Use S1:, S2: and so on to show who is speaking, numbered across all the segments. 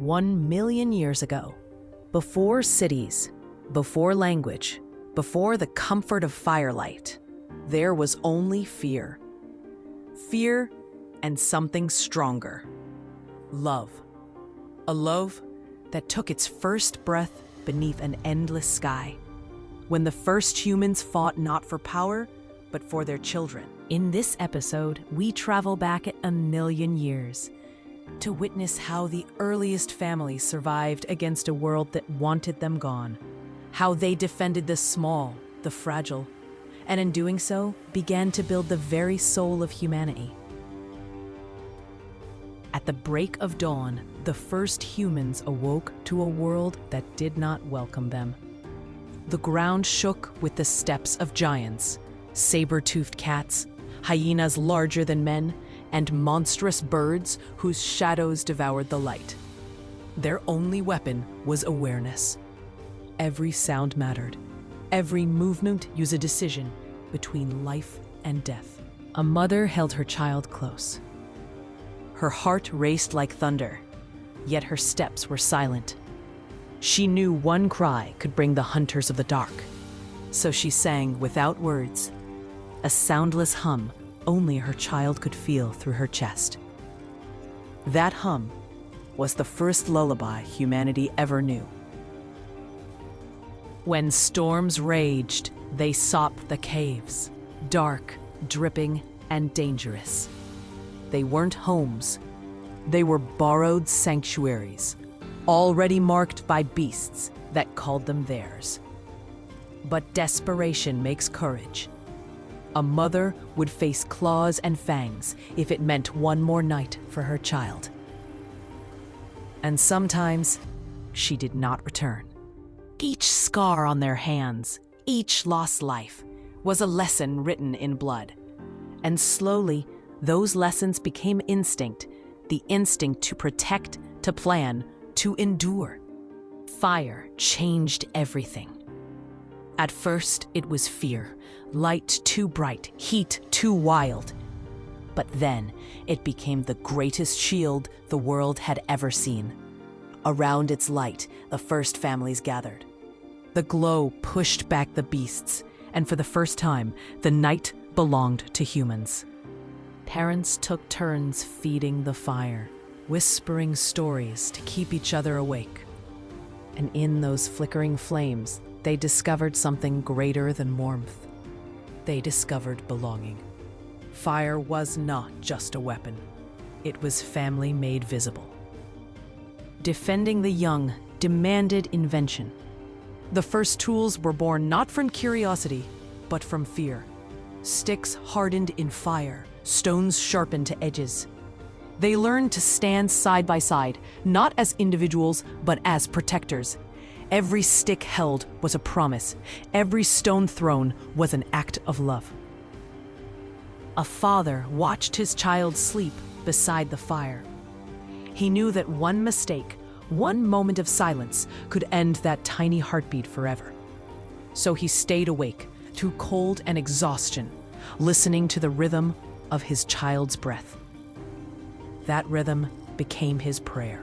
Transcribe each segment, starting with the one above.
S1: 1 million years ago, before cities, before language, before the comfort of firelight, there was only fear. Fear and something stronger. Love. A love that took its first breath beneath an endless sky, when the first humans fought not for power, but for their children. In this episode, we travel back 1 million years to witness how the earliest families survived against a world that wanted them gone, how they defended the small, the fragile, and in doing so, began to build the very soul of humanity. At the break of dawn, the first humans awoke to a world that did not welcome them. The ground shook with the steps of giants, saber-toothed cats, hyenas larger than men, and monstrous birds whose shadows devoured the light. Their only weapon was awareness. Every sound mattered. Every movement used a decision between life and death. A mother held her child close. Her heart raced like thunder, yet her steps were silent. She knew one cry could bring the hunters of the dark, so she sang without words, a soundless hum only her child could feel through her chest. That hum was the first lullaby humanity ever knew. When storms raged, they sought the caves, dark, dripping, and dangerous. They weren't homes. They were borrowed sanctuaries, already marked by beasts that called them theirs. But desperation makes courage. A mother would face claws and fangs if it meant one more night for her child. And sometimes, she did not return. Each scar on their hands, each lost life, was a lesson written in blood. And slowly, those lessons became instinct, the instinct to protect, to plan, to endure. Fire changed everything. At first, it was fear, light too bright, heat too wild. But then, it became the greatest shield the world had ever seen. Around its light, the first families gathered. The glow pushed back the beasts, and for the first time, the night belonged to humans. Parents took turns feeding the fire, whispering stories to keep each other awake. And in those flickering flames, they discovered something greater than warmth. They discovered belonging. Fire was not just a weapon. It was family made visible. Defending the young demanded invention. The first tools were born not from curiosity, but from fear. Sticks hardened in fire, stones sharpened to edges. They learned to stand side by side, not as individuals, but as protectors. Every stick held was a promise. Every stone thrown was an act of love. A father watched his child sleep beside the fire. He knew that one mistake, one moment of silence, could end that tiny heartbeat forever. So he stayed awake through cold and exhaustion, listening to the rhythm of his child's breath. That rhythm became his prayer.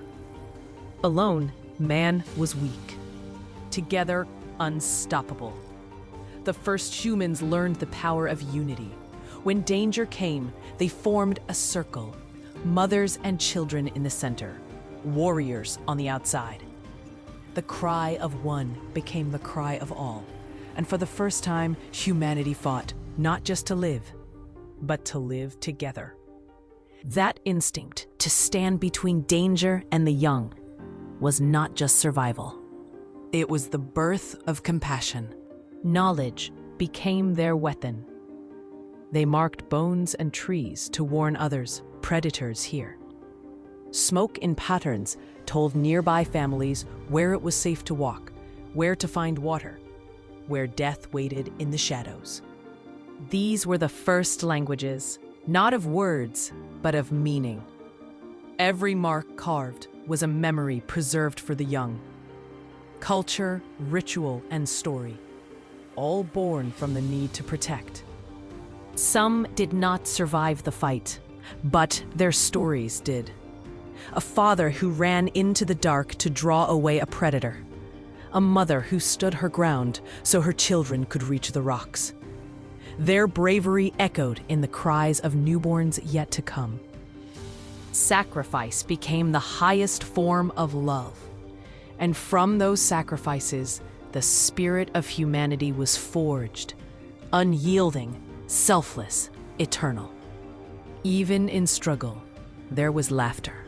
S1: Alone, man was weak. Together, unstoppable. The first humans learned the power of unity. When danger came, they formed a circle, mothers and children in the center, warriors on the outside. The cry of one became the cry of all, and for the first time, humanity fought, not just to live, but to live together. That instinct to stand between danger and the young was not just survival. It was the birth of compassion. Knowledge became their weapon. They marked bones and trees to warn others, predators here. Smoke in patterns told nearby families where it was safe to walk, where to find water, where death waited in the shadows. These were the first languages, not of words, but of meaning. Every mark carved was a memory preserved for the young. Culture, ritual, and story, all born from the need to protect. Some did not survive the fight, but their stories did. a father who ran into the dark to draw away a predator, a mother who stood her ground so her children could reach the rocks. Their bravery echoed in the cries of newborns yet to come. Sacrifice became the highest form of love, and from those sacrifices, the spirit of humanity was forged, unyielding, selfless, eternal. Even in struggle, there was laughter.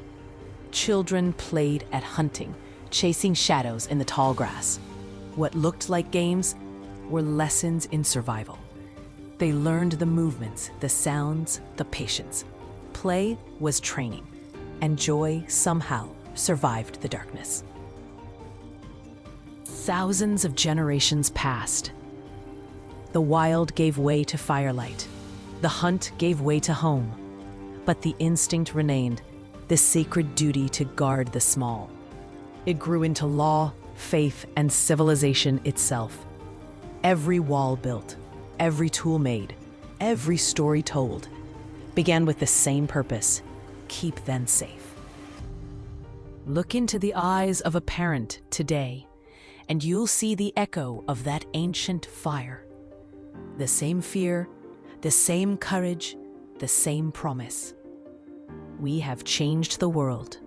S1: Children played at hunting, chasing shadows in the tall grass. What looked like games were lessons in survival. They learned the movements, the sounds, the patience. Play was training, and joy somehow survived the darkness. Thousands of generations passed. The wild gave way to firelight. The hunt gave way to home. But the instinct remained, the sacred duty to guard the small. It grew into law, faith, and civilization itself. Every wall built, every tool made, every story told began with the same purpose: keep them safe. Look into the eyes of a parent today, and you'll see the echo of that ancient fire. The same fear, the same courage, the same promise. We have changed the world,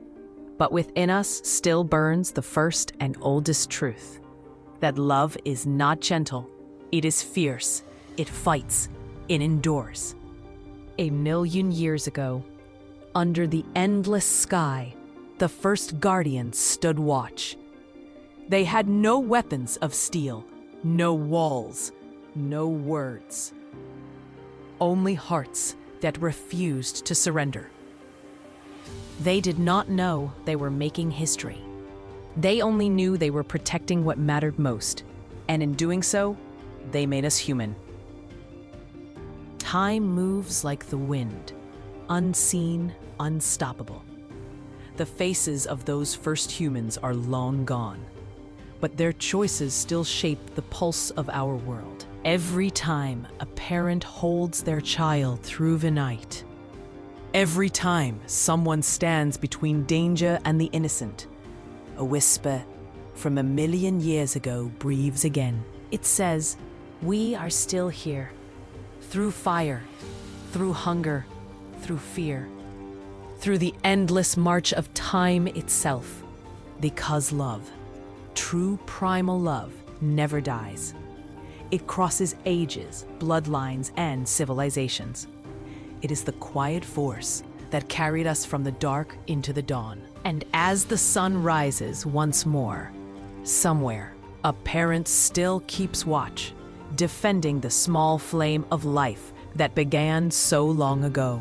S1: but within us still burns the first and oldest truth: that love is not gentle, it is fierce, it fights, it endures. 1,000,000 years ago, under the endless sky, the first guardians stood watch. They had no weapons of steel, no walls, no words. Only hearts that refused to surrender. They did not know they were making history. They only knew they were protecting what mattered most, and in doing so, they made us human. Time moves like the wind, unseen, unstoppable. The faces of those first humans are long gone, but their choices still shape the pulse of our world. Every time a parent holds their child through the night, every time someone stands between danger and the innocent, a whisper from 1,000,000 years ago breathes again. It says, "We are still here, through fire, through hunger, through fear, through the endless march of time itself, because love, true primal love, never dies. It crosses ages, bloodlines, and civilizations. It is the quiet force that carried us from the dark into the dawn. And as the sun rises once more, somewhere, a parent still keeps watch, defending the small flame of life that began so long ago."